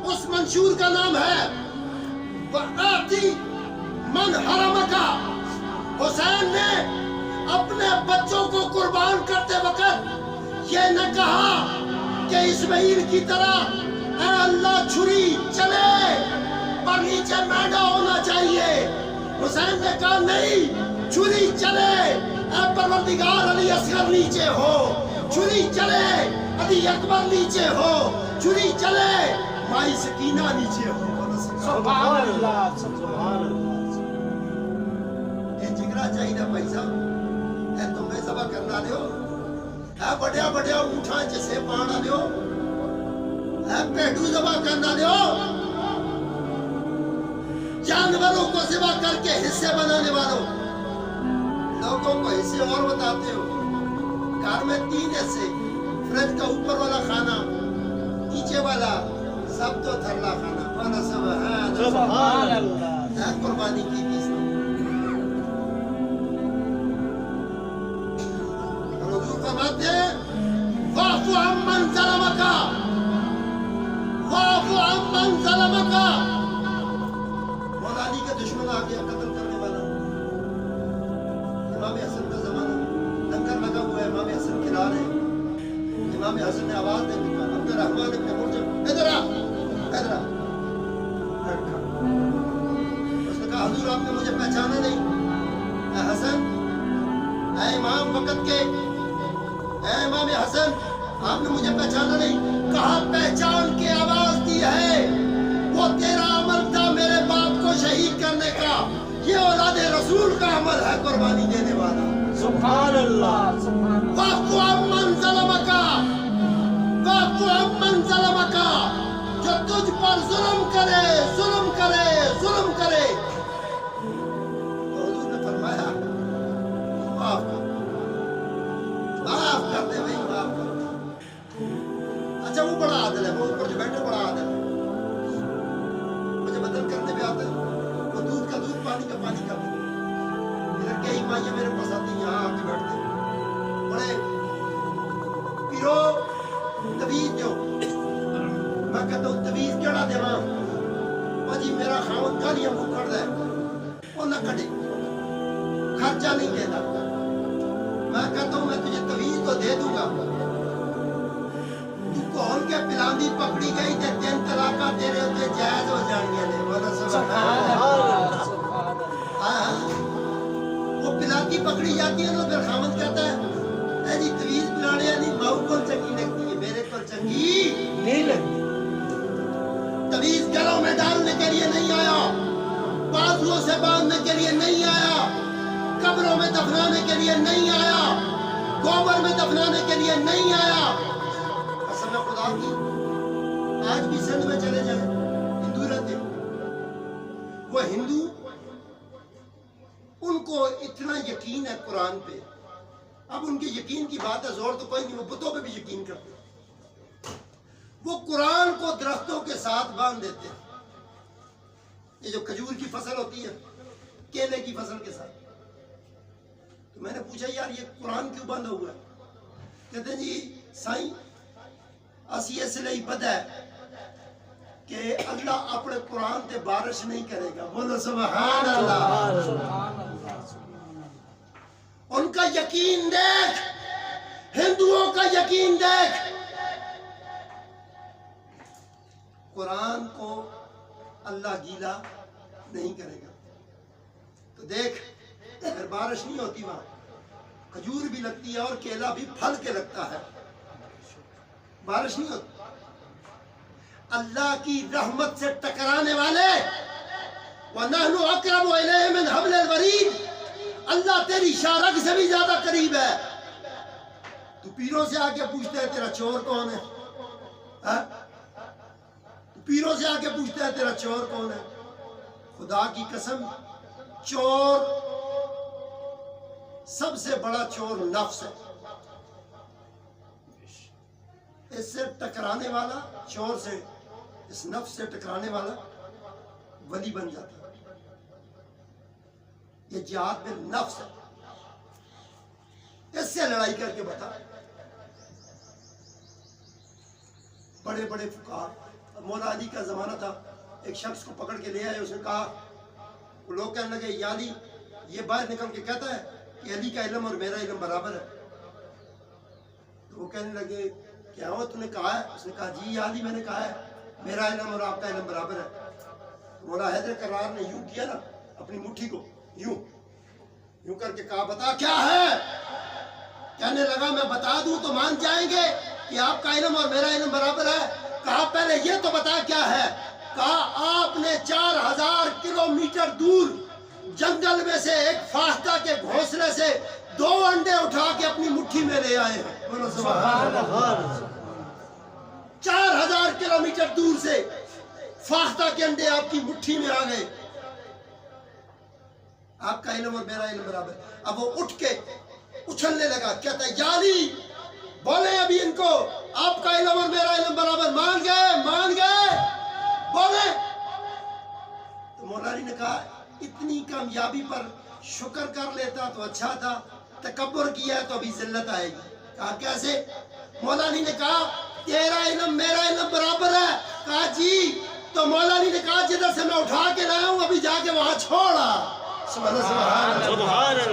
उस मंशूर का नाम है वआती मन हरमका। हुसैन ने अपने बच्चों को कुर्बान करते वक्त ये न कहा कि इस्माइल की तरह ऐ अल्लाह छुरी चले पर नीचे मैदा होना चाहिए। हुसैन ने कहा नहीं, छुरी चले ऐ परवरदिगार अली असगर नीचे हो, छुरी चले अली अकबर नीचे हो, छुरी चले माई सकीना नीचे हो। सुभान अल्लाह, सुभान अल्लाह। ये जिगरा चाहिए भाई साहब, ये तुम्हें सबा करना दो, है बढ़िया बढ़िया ऊँटा जैसे पाना दो, है पेटू सबा करना दो, जानवरों को सिवा करके हिस्से बनाने वालों, लोगों को हिस्से और बताते हो। घर में 3 हिस्से, फ्रिज का ऊपर वाला खाना, नीचे वाला सब तो थल्ला खाना। वाला सुभान अल्लाह। कुर्बानी की थी हुजूर फरमाते हैं वाफु अम्मन ज़लमका, वाफु अम्मन ज़लमका। मौलानी का दुश्मन आ गया कत्ल करने वाला, इमाम हसन का जमाना, लंगर लगा हुआ है, इमाम हसन खिला रहे हैं। इमाम हसन ने आवाज दे दी, अब्दुल रहमान इब्न मुलजम इधर आ, इधर आ। उसने कहा हुजूर आपने मुझे पहचाना नहीं। ऐ हसन, ऐ इमाम वक़्त के, ऐ इमाम हसन आपने मुझे पहचाना नहीं। कहा पहचान के आवाज दी है, वो तेरा अमल था मेरे बाप को शहीद करने का, ये औलादे रसूल का अमल है कुर्बानी देने वाला। सुभान अल्लाह, सुभान अल्लाह। वाक़ु अम्मन ज़लमका, वाक़ु अम्मन ज़लमका। जो तुझ पर जुल्म करे, जुल्म करे, जुल्म करे। तो हुजूर ने फरमाया माफ कर, माफ कर दे भाई, माफ कर दे। अच्छा वो बड़ा आदिल है, वो ऊपर जो बैठे बड़ा आदिल है, मुझे बदल करने भी आता है। वो दूध का दूध, पानी का पानी का पानी। इधर कई माइयां मेरे पास आती, यहाँ आके बैठते बड़े पीरो तवीज दो। मैं कहता हूँ तवीज केड़ा देवा, जी मेरा खावन गालियां मुकर दे, वो न कटे, खर्चा नहीं देता। मैं कहता हूँ मैं तुझे तवीज तो दे दूंगा, तू कौन के पिलांदी पकड़ी गई थे 3 तलाका तेरे उत्ते जायज हो जाएंगे ने। बोला सुभान अल्लाह, सुभान अल्लाह। वो पिलाती पकड़ी जाती है ना, फिर खामद कहता है जी तवीज पिलाने नहीं माऊ को चंगी लगती है, मेरे को चंगी नहीं लगती। तवीज गलों में डालने के लिए नहीं आया, बाजुओं से बांधने के लिए नहीं आया, कब्रों में दफनाने के लिए नहीं आया, गोबर में दफनाने के लिए नहीं आया। कसम खुदा की आज भी सिंध में चले जाए हिंदू रहते, वो हिंदू, उनको इतना यकीन है कुरान पे। अब उनके यकीन की बात है, जोर तो कोई नहीं, वो बुतों पे भी यकीन करते। वो कुरान को दरख्तों के साथ बांध देते हैं। ये जो खजूर की फसल होती है केले की फसल के साथ, तो मैंने पूछा यार ये कुरान क्यों बंद हुआ है? कहते हैं जी साईं असी इसलिए पता है कि अल्लाह अपने कुरान से बारिश नहीं करेगा। बोलो सुभान अल्लाह, सुभान अल्लाह। उनका यकीन देख, हिंदुओं का यकीन देख। कुरान को अल्लाह गीला नहीं करेगा। तो देख अगर बारिश नहीं होती वहां, खजूर भी लगती है और केला भी फल के लगता है, बारिश नहीं होती। अल्लाह की रहमत से टकराने वाले वनहनु अक़रबु इलैहि मिन हब्लिल वरीद, अल्लाह तेरी शारग से भी ज्यादा करीब है। तू पीरों से आके पूछते है तेरा चोर कौन है, तू पीरों से आके पूछता है तेरा चोर कौन है। खुदा की कसम, चोर सबसे बड़ा चोर नफ्स है। इससे टकराने वाला, चोर से, इस नफ्स से टकराने वाला वली बन जाता है। ये जिहाद में नफ्स है, इससे लड़ाई करके बता। बड़े बड़े फुकार مولا علی کا زمانہ تھا، ایک شخص کو پکڑ کے لے آئے، اس نے کہا، وہ لوگ کہنے لگے یا علی، یہ باہر نکل کے کہتا ہے کہ علی کا علم اور میرا علم برابر ہے۔ تو وہ کہنے لگے کیا ہوا تم نے کہا ہے؟ اس نے کہا جی یا علی میں نے کہا ہے میرا علم اور آپ کا علم برابر ہے۔ مولا حیدر کرار نے یوں کیا نا اپنی مٹھی کو، یوں کر کے کہا بتا کیا ہے؟ کہنے لگا میں بتا دوں تو مان جائیں گے کہ آپ کا علم اور میرا علم برابر ہے۔ کہا پہلے یہ تو بتا کیا ہے؟ کہا آپ نے 4000 کلومیٹر دور جنگل میں سے ایک فاختہ کے گھونسلے سے 2 انڈے اٹھا کے اپنی مٹھی میں لے آئے ہیں۔ بولو سبحان اللہ۔ 4000 کلومیٹر دور سے فاختہ کے انڈے آپ کی مٹھی میں آ گئے۔ آپ کا علم اور میرا علم برابر۔ اب وہ اٹھ کے اچھلنے لگا، کہتا ہے یا علی بولے ابھی ان کو آپ کا علم اور میرا علم برابر، مان گئے بولے۔ تو مولا علی نے کہا اتنی کامیابی پر شکر کر لیتا تو اچھا تھا، تکبر کیا ہے تو ابھی ذلت آئے گی۔ کہا کیسے؟ مولا علی نے کہا تیرا علم میرا علم برابر ہے۔ کہا جی۔ تو مولا علی نے کہا جدھر سے میں اٹھا کے لایا ہوں ابھی جا کے وہاں چھوڑا۔ سبحان اللہ۔